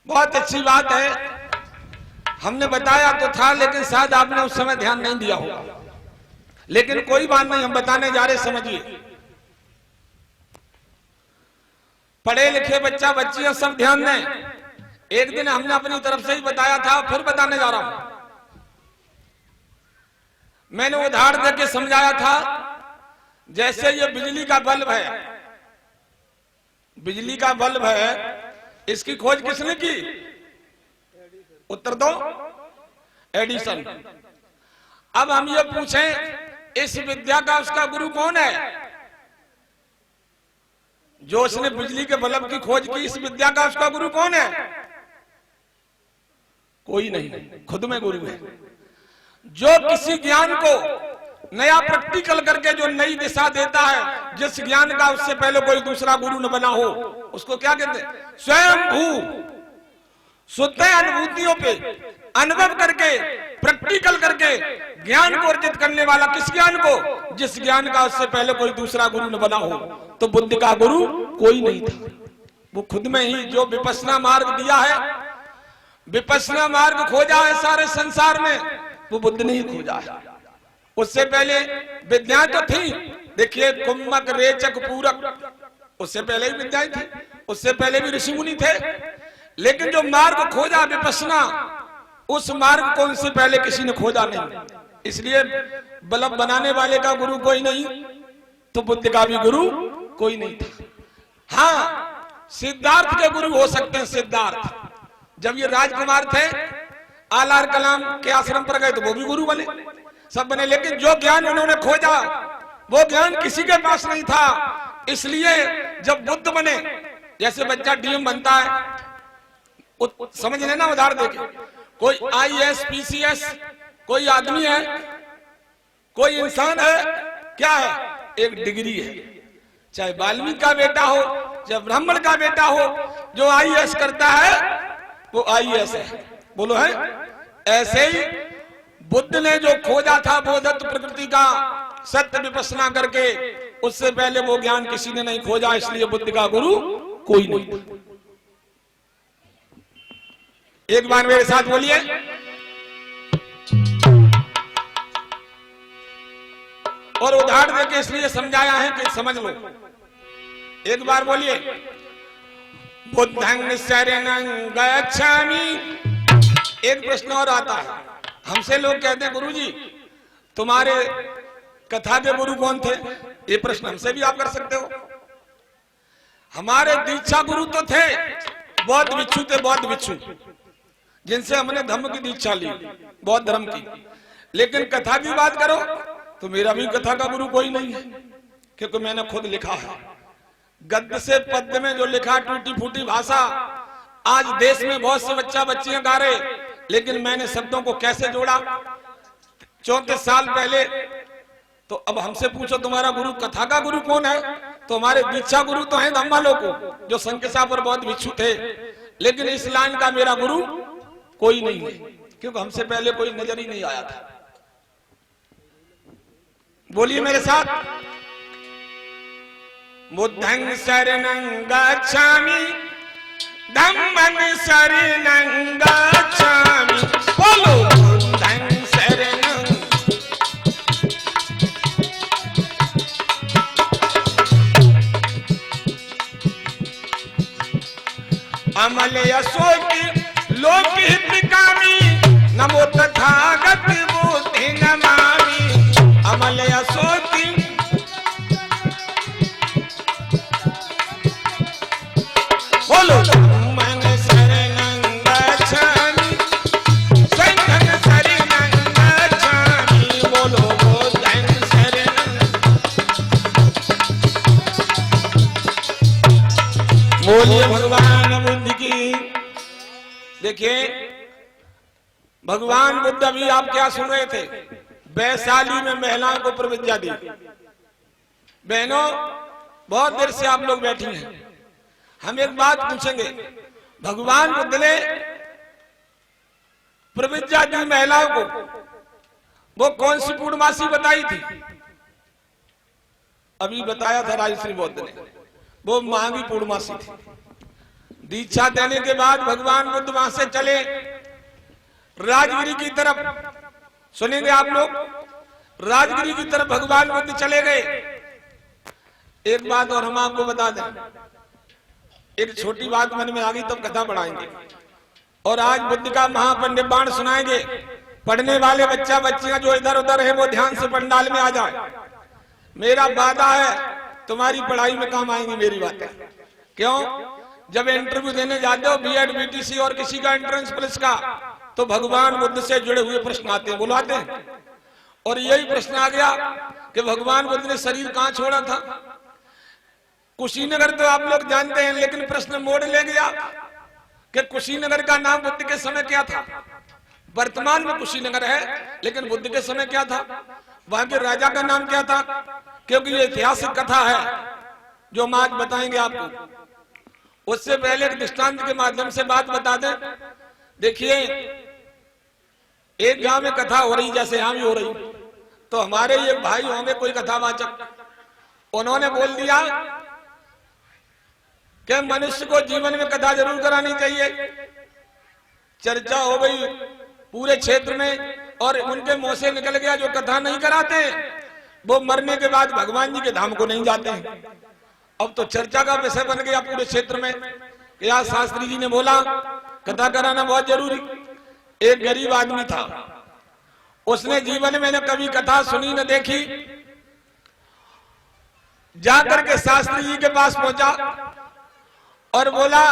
बहुत अच्छी बात है। हमने बताया तो था, लेकिन शायद आपने उस समय ध्यान नहीं दिया होगा। लेकिन कोई बात नहीं, हम बताने जा रहे, समझिए। पढ़े लिखे बच्चा बच्चियां सब ध्यान दें। एक दिन हमने अपनी तरफ से ही बताया था, फिर बताने जा रहा हूं। मैंने उदाहरण देके समझाया था, जैसे ये बिजली का बल्ब है, बिजली का बल्ब है, इसकी खोज किसने की? उत्तर दो। एडिसन। अब हम ये पूछें, इस विद्या का उसका गुरु कौन है? जो उसने बिजली के बल्ब की खोज की, इस विद्या का उसका गुरु कौन है? कोई नहीं, खुद में गुरु है। जो किसी ज्ञान को नया प्रैक्टिकल करके जो नई दिशा देता है, जिस ज्ञान का उससे पहले कोई दूसरा गुरु न बना हो, उसको क्या कहते हैं? स्वयं भू। शुद्ध अनुभूतियों पे अनुभव करके, प्रैक्टिकल करके ज्ञान को अर्जित करने वाला, किस ज्ञान को? जिस ज्ञान का उससे पहले कोई दूसरा गुरु न बना हो। तो बुद्ध का गुरु कोई नहीं था। वो खुद में ही जो विपश्यना मार्ग दिया है, विपश्यना मार्ग खोजा है सारे संसार में, वो बुद्ध ने ही खोजा है। उससे पहले विद्या तो थी, देखिए, कुम्मक, रेचक, पूरक, उससे पहले ही विद्याएं थी, उससे पहले भी ऋषि मुनि थे। लेकिन जो मार्ग खोजा विपश्यना, उस मार्ग को उनसे पहले किसी ने खोजा नहीं। इसलिए बल्ब बनाने वाले का गुरु कोई नहीं, तो बुद्ध का भी गुरु कोई नहीं था। हाँ, सिद्धार्थ के गुरु हो सकते हैं। सिद्धार्थ जब ये राजकुमार थे, आलार कलाम के आश्रम पर गए, तो वो भी गुरु बने, सब बने। लेकिन जो ज्ञान उन्होंने खोजा, वो ज्ञान किसी के पास नहीं था। इसलिए जब बुद्ध बने, जैसे बच्चा डीएम बनता है, समझ लेना उदाहरण देके, कोई आईएएस, पीसीएस, कोई आदमी है, कोई इंसान है, क्या है? एक डिग्री है। चाहे वाल्मीकि का बेटा हो, चाहे ब्राह्मण का बेटा हो, जो आईएएस करता है वो आईएएस है। बोलो है। ऐसे ही बुद्ध ने जो खोजा था बोधत्व प्रकृति का, सत्य विपश्यना करके, उससे पहले वो ज्ञान किसी ने नहीं खोजा। इसलिए बुद्ध का गुरु कोई नहीं था। एक बार मेरे साथ बोलिए, और उदाहरण देके इसलिए समझाया है कि समझ लो। एक बार बोलिए, बुद्धं शरणं गच्छामि। एक प्रश्न और आता है, हमसे लोग कहते हैं, गुरुजी तुम्हारे कथा के गुरु कौन थे? ये प्रश्न हमसे भी आप कर सकते हो। हमारे दीक्षा गुरु तो थे, बौद्ध भिक्षु थे, बौद्ध भिक्षु, जिनसे हमने धम्म की दीक्षा ली, बौद्ध धर्म की। लेकिन कथा की बात करो तो मेरा भी कथा का गुरु कोई नहीं है, क्योंकि मैंने खुद लिखा है। गद्य से पद्य में जो लिखा, टूटी फूटी भाषा, आज देश में बहुत से बच्चा बच्चियां गा रहे, लेकिन मैंने शब्दों को कैसे जोड़ा 34 साल पहले। तो अब हमसे पूछो तुम्हारा गुरु, कथा का गुरु कौन है? तो हमारे दीक्षा गुरु तो हैं धम्मा को, जो संकेसा पर बौद्ध भिक्षु थे। लेकिन इस लाइन का मेरा गुरु कोई नहीं है, क्योंकि हमसे पहले कोई नजर ही नहीं आया था। बोलिए मेरे साथ, बुद्धं शरणं गच्छामि, धम्मं शरणं गच्छामि। बोलो, बुद्धं शरणं। अमल यशोति लोक हितकामी, नमो तथागत बुद्धि नमामि। अमल यशोति बोलो, धम्मं शरणं गच्छामि, संघं शरणं गच्छामि। बोलो, बुद्धं शरणं। बोलिए भगवान बुद्ध की। देखिए, भगवान बुद्ध, अभी आप क्या सुन रहे थे? वैशाली में महिलाओं को प्रविद्या दी। बहनों, बहुत देर से आप लोग बैठी हैं। हम एक बात पूछेंगे, भगवान बुद्ध ने प्रविद्या दी महिलाओं को, वो कौन सी पूर्णमासी बताई थी? अभी बताया था राजश्री बुद्ध ने, वो मांगी पूर्णमासी थी। दीक्षा देने के बाद भगवान बुद्ध वहां से चले राजगिरी की तरफ। सुनेंगे आप लोग, राजगिरी की तरफ भगवान बुद्ध चले गए। एक बात और हम आपको बता दें, एक छोटी बात मन में आ गई तब कथा बढ़ाएंगे। और आज बुद्ध का महापंडित सुनाएंगे। पढ़ने वाले बच्चा बच्चियां जो इधर उधर है वो ध्यान से पंडाल में आ जाए। मेरा वादा है तुम्हारी पढ़ाई में काम आएंगी मेरी बातें। क्यों? जब इंटरव्यू देने जाते हो बीएड बीटीसी और किसी का एंट्रेंस पुलिस का, तो भगवान बुद्ध से जुड़े हुए प्रश्न आते हैं, बुलाते हैं। और यही प्रश्न आ गया कि भगवान बुद्ध ने शरीर कहां छोड़ा था। कुशीनगर तो आप लोग जानते हैं, लेकिन प्रश्न मोड़ ले गया कि कुशीनगर का नाम बुद्ध के समय क्या था। वर्तमान में कुशीनगर है, लेकिन बुद्ध के समय क्या था, वहां के राजा का नाम क्या था। क्योंकि ये ऐतिहासिक कथा है जो हम आज बताएंगे आपको। उससे पहले एक दृष्टांत के माध्यम से बात बता दें। देखिए, एक गांव में कथा हो रही, जैसे यहां भी हो रही, तो हमारे ये भाई होंगे कोई कथावाचक, उन्होंने बोल दिया कि मनुष्य को जीवन में कथा जरूर करानी चाहिए। चर्चा हो गई पूरे क्षेत्र में, और उनके मुंह से निकल गया जो कथा नहीं कराते वो मरने के बाद भगवान जी के धाम को नहीं जाते हैं। अब तो चर्चा का विषय बन गया पूरे क्षेत्र में कि आज शास्त्री जी ने बोला कथा कराना बहुत जरूरी। एक गरीब आदमी था, उसने जीवन में न कभी कथा सुनी न देखी। जाकर के शास्त्री जी के पास पहुंचा और बोला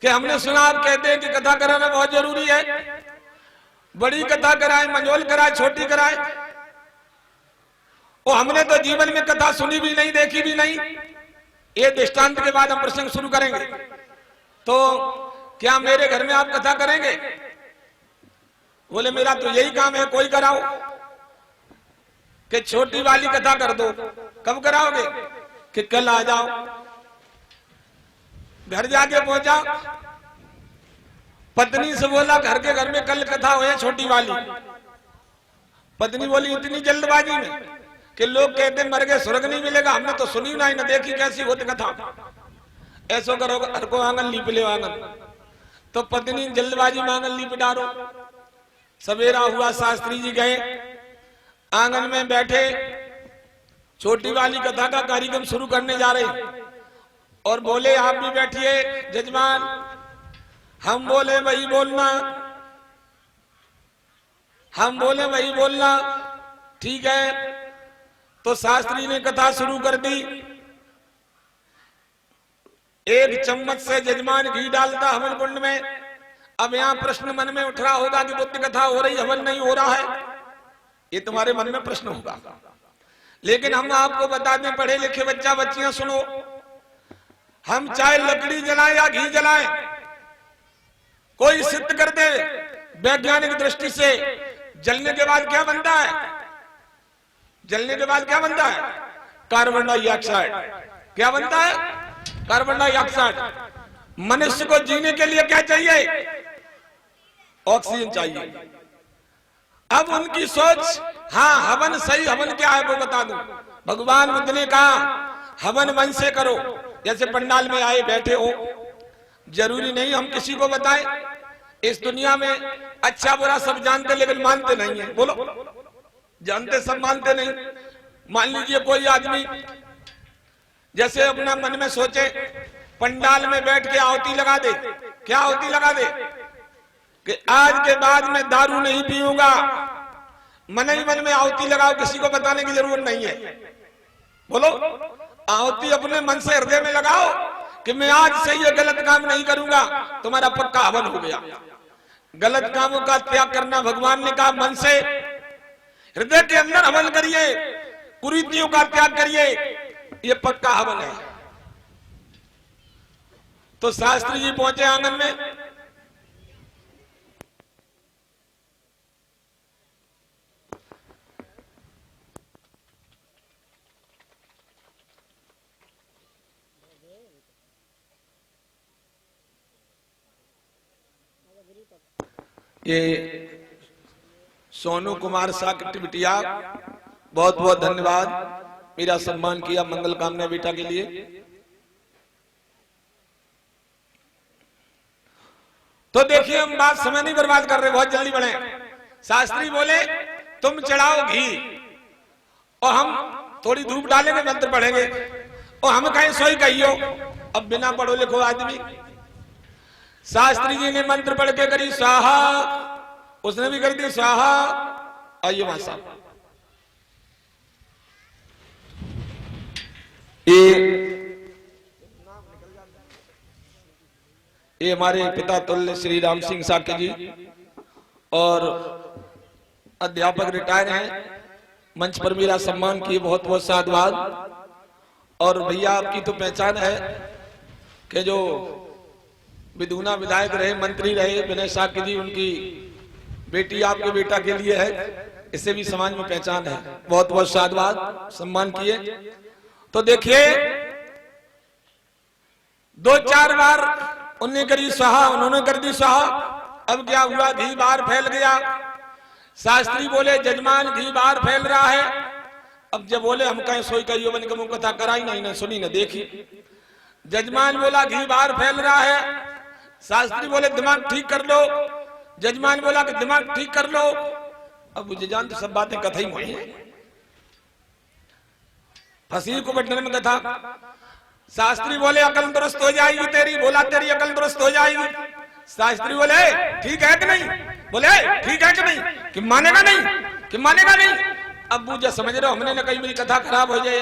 कि हमने सुना आप कहते हैं कि कथा कराना बहुत जरूरी है। बड़ी कथा कराए, मंझोल कराए, छोटी कराए, और हमने तो जीवन में कथा सुनी भी नहीं, देखी भी नहीं। ये दृष्टांत के बाद हम प्रसंग शुरू करेंगे। तो क्या मेरे घर में आप कथा करेंगे? बोले मेरा तो यही काम है, कोई कराओ। कि छोटी वाली कथा कर दो। कब कराओगे? कि कल आ जाओ। घर जाके पहुंचा, पत्नी से बोला घर में कल कथा हो छोटी वाली। पत्नी बोली इतनी जल्दबाजी में कि लोग कहते मर गए स्वर्ग नहीं मिलेगा, हमने तो सुनी ना, न देखी कैसी होती कथा। ऐसो करो हर को आंगन लीप ले आंगन। तो पत्नी जल्दबाजी में आंगन लीप डालो। सवेरा हुआ, शास्त्री जी गए, आंगन में बैठे, छोटी वाली कथा का कार्यक्रम शुरू करने जा रहे और बोले आप भी बैठिए जजमान, हम बोले वही बोलना, हम बोले वही बोलना। ठीक है। तो शास्त्री ने कथा शुरू कर दी। एक चम्मच से जजमान घी डालता हवन कुंड में। अब यहां प्रश्न मन में उठ रहा होगा कि बुद्ध कथा हो रही, हवन नहीं हो रहा है। ये तुम्हारे मन में प्रश्न होगा, लेकिन हम आपको बता दें, पढ़े लिखे बच्चा बच्चियां सुनो, हम चाहे लकड़ी जलाएं या घी जलाएं, कोई सिद्ध कर दे वैज्ञानिक दृष्टि से, जलने के बाद क्या बनता है? जलने के बाद क्या बनता है? Carbon dioxide. क्या बनता है? Carbon dioxide. मनुष्य को जीने के लिए क्या चाहिए? ऑक्सीजन चाहिए। अब उनकी सोच, हाँ हवन सही, हवन क्या है वो बता दूं। भगवान बुद्ध ने कहा हवन मन से करो। जैसे पंडाल में आए बैठे हो, जरूरी नहीं हम किसी को बताएं। इस दुनिया में अच्छा बुरा सब जानते, लेकिन मानते नहीं है। बोलो, जानते सब, मानते नहीं। मान लीजिए कोई आदमी जैसे अपना मन में सोचे पंडाल में बैठ के आहुति लगा दे। क्या आहुति लगा दे? कि आज के बाद मैं दारू नहीं पीऊंगा। मन ही मन में आहुति लगाओ, किसी को बताने की जरूरत नहीं है। बोलो, आहुति अपने मन से हृदय में लगाओ कि मैं आज से ये गलत काम नहीं करूंगा। तुम्हारा पक्का हवन हो गया। गलत कामों का त्याग करना भगवान ने कहा मन से, हृदय के अंदर हवन करिए, कुरीतियों का त्याग करिए, ये पक्का हवन है। तो शास्त्री जी पहुंचे आंगन में। ये सोनू कुमार साक टिबिटिया, बहुत बहुत धन्यवाद। मेरा सम्मान किया मंगल कामना बेटा के लिए। तो देखिए हम बात समय नहीं बर्बाद कर रहे, बहुत जल्दी बढ़े। शास्त्री बोले तुम चढ़ाओ घी और हम थोड़ी धूप डालेंगे, मंत्र पढ़ेंगे, और हम कहें सोई कहियो। अब बिना पढ़ो लिखो आदमी, शास्त्री जी ने मंत्र पढ़ के करी स्वाहा, उसने भी कर दी स्वाहा। आइए वहां साहब, ये हमारे पिता तुल्य श्री राम सिंह साके जी और अध्यापक रिटायर हैं, मंच पर मेरा सम्मान किए, बहुत बहुत साधुवाद। और भैया आपकी तो पहचान है कि जो विधुना विधायक रहे, मंत्री रहे विनय साके जी, उनकी बेटी आपके बेटा के लिए है, इससे भी समाज में पहचान है। बहुत बहुत साधुवाद, सम्मान किए। तो देखिए 2-4 बार उन्होंने करी स्वाहा, उन्होंने कर दी स्वाहा। अब क्या हुआ, घी बाहर फैल गया। शास्त्री बोले जजमान घी बाहर फैल रहा है। अब जब बोले हम कहें सोई कहियो, बन के मुंह कथा कराई नहीं, ना सुनी ना देखी। जजमान बोला घी बाहर फैल रहा है। शास्त्री बोले दिमाग ठीक कर लो। जजमान बोला कि दिमाग ठीक कर लो। अब मुझे जान तो सब बातें कथा ही हुई है, फसील को बैठने में कथा। शास्त्री बोले अकल दुरुस्त हो जाएगी तेरी, बोला तेरी अकल दुरुस्त हो जाएगी। शास्त्री बोले ठीक है कि नहीं, बोले ठीक है कि नहीं, कि मानेगा नहीं, कि मानेगा नहीं। अब मुझे समझ रहे हो, हमने ना कहीं मेरी कथा खराब हो जाए।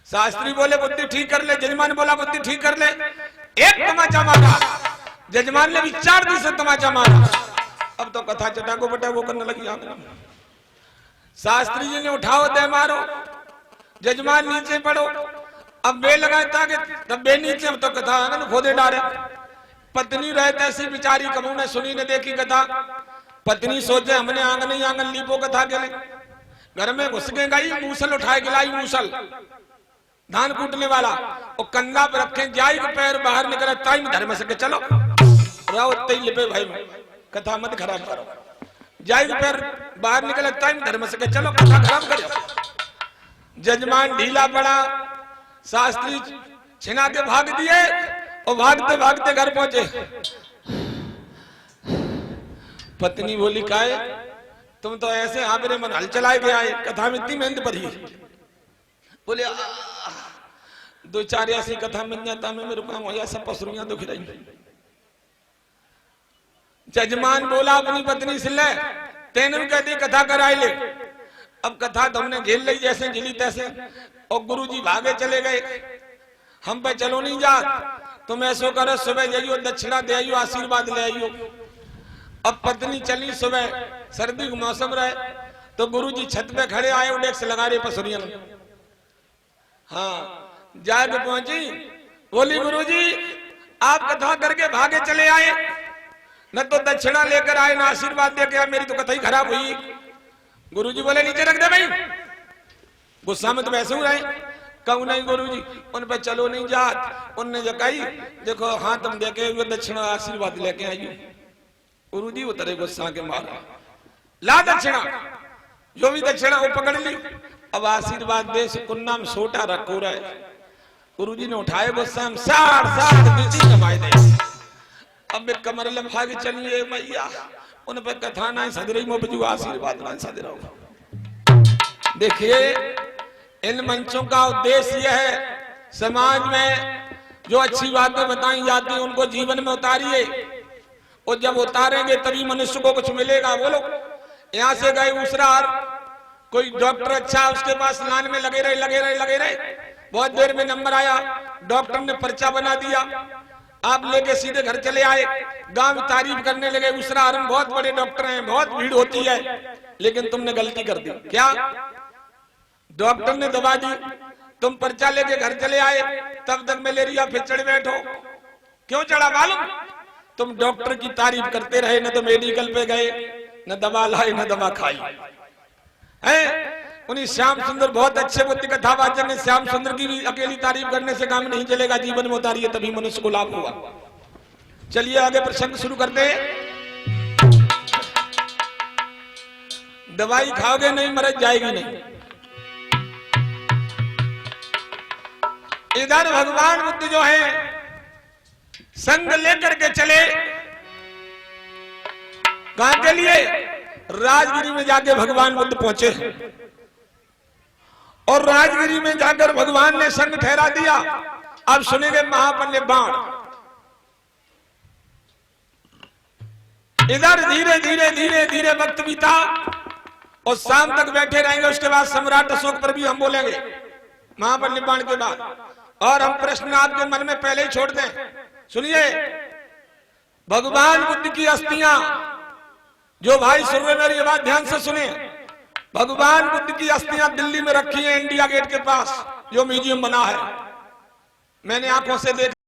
शास्त्री बोले बुद्धि ठीक कर ले। जजमान बोला बुद्धि ठीक कर ले। एक तमाचा मारा, जजमान ने भी 4 दिन से तमाचा मारा। अब तो कथा चटा को बटा वो करने लगी। शास्त्री जी ने उठाओ दे मारो, जजमान नीचे पड़ो। अब बे लगाता कि तब बे नीचे, अब तो कथा आंगन खोदे डारे। पत्नी रहते ऐसी बिचारी, कबू ने सुनी ने देखी कथा। पत्नी सोचे हमने आंगन ही आंगन लीपो कथा के लिए। घर में घुस के गई, मूसल उठाए गिलाई, मूसल धान कूटने वाला, और कंधा पर रखे जाई के पैर बाहर निकला। टाइम धर्म से चलो रहो लिपे भाई, कथा मत खराब करो। जाई के पैर बाहर निकला, टाइम धर्म से चलो कथा खराब करो। जजमान ढीला पड़ा। शास्त्री छिना के भाग दिए और भागते भागते घर पहुंचे। पत्नी बोली काहे तुम तो ऐसे हाबरे मन हल चलाए के आए, कथा में इतनी मेहनत पड़ी। बोले 2-4 ऐसी कथा मिल जाता में मेरे काम हो जाए, सब पसरुइयां दुख रही। जजमान बोला अपनी पत्नी से ले, तेने कहती कथा कराई ले। अब कथा तो हमने झेल ली जैसे झेली तैसे, और गुरुजी भागे चले गए। हम पे चलो नहीं जा, तुम ऐसो करो सुबह जाइयो, दक्षिणा दे आइयो, आशीर्वाद ले आइयो। अब पत्नी चली, सुबह सर्दी का मौसम रहे, तो गुरुजी छत पे खड़े आए, उडेक्स लगा रहे पसुरिया। हाँ जाके पहुंची, बोली गुरुजी आप कथा करके भागे चले आए, न तो दक्षिणा लेकर आए, ना आशीर्वाद देके आए, मेरी तो कथा ही खराब हुई। गुरुजी बोले नीचे रख दे भाई। गुस्सा में तो वैसे हो रहे। कहूँ नहीं गुरुजी, उन पे चलो नहीं जात। उनने जो कही देखो हाँ तुम देखे हुए दक्षिणा आशीर्वाद लेके आई। गुरुजी उतरे गुस्सा के मारा, ला दक्षिणा, जो भी दक्षिणा वो पकड़ ली। अब आशीर्वाद दे से कुन्ना में सोटा रखो रहे। गुरुजी ने उठाए गुस्सा में 60 कमाए दे। अब मैं कमर लम्हा के चलिए मैया, उन पर कथा ना सदरी में बजू आशीर्वाद ना सदरा। देखिए इन मंचों का उद्देश्य यह है, समाज में जो अच्छी बातें बताई जाती हैं उनको जीवन में उतारिए, और जब उतारेंगे तभी मनुष्य को कुछ मिलेगा। बोलो यहाँ से गए उसरार, कोई डॉक्टर अच्छा, उसके पास लाइन में लगे रहे। बहुत देर में नंबर आया, डॉक्टर ने पर्चा बना दिया, आप लेके सीधे घर चले आए। गांव तारीफ करने लगे, उसरार में बहुत बड़े डॉक्टर हैं, बहुत भीड़ होती है। लेकिन तुमने गलती कर दी। क्या? डॉक्टर ने दवा दी, तुम पर्चा लेके घर चले आए, तब तक मलेरिया फिर चढ़ बैठो। क्यों चढ़ा मालूम? तुम डॉक्टर की तारीफ करते रहे, न तो मेडिकल पे गए, न दवा लाए, न दवा खाई। है उन्हीं श्याम सुंदर बहुत अच्छे बुद्धि कथावाचक ने श्याम सुंदर की भी अकेली तारीफ करने से काम नहीं चलेगा, जीवन में उतारिए तभी मनुष्य को लाभ हुआ। चलिए आगे प्रसंग शुरू करते हैं। दवाई खाओगे नहीं, मरज जाएगी नहीं। इधर भगवान बुद्ध जो है संग लेकर के चले कहां के लिए? राजगिरी में जाके भगवान बुद्ध पहुंचे और राजगिरी में जाकर भगवान ने संग ठहरा दिया। अब सुनेंगे महापल्ले बाण। इधर धीरे धीरे धीरे धीरे वक्त बीता और शाम तक बैठे रहेंगे। उसके बाद सम्राट अशोक पर भी हम बोलेंगे महापल्ले बाण के बाद। और हम प्रश्न आपके मन में पहले ही छोड़ दें। सुनिए, भगवान बुद्ध की अस्थियां, जो भाई सुन रहे मेरी बात ध्यान से सुने, भगवान बुद्ध की अस्थियां दिल्ली में रखी हैं, इंडिया गेट के पास जो म्यूजियम बना है। मैंने आंखों से देखा।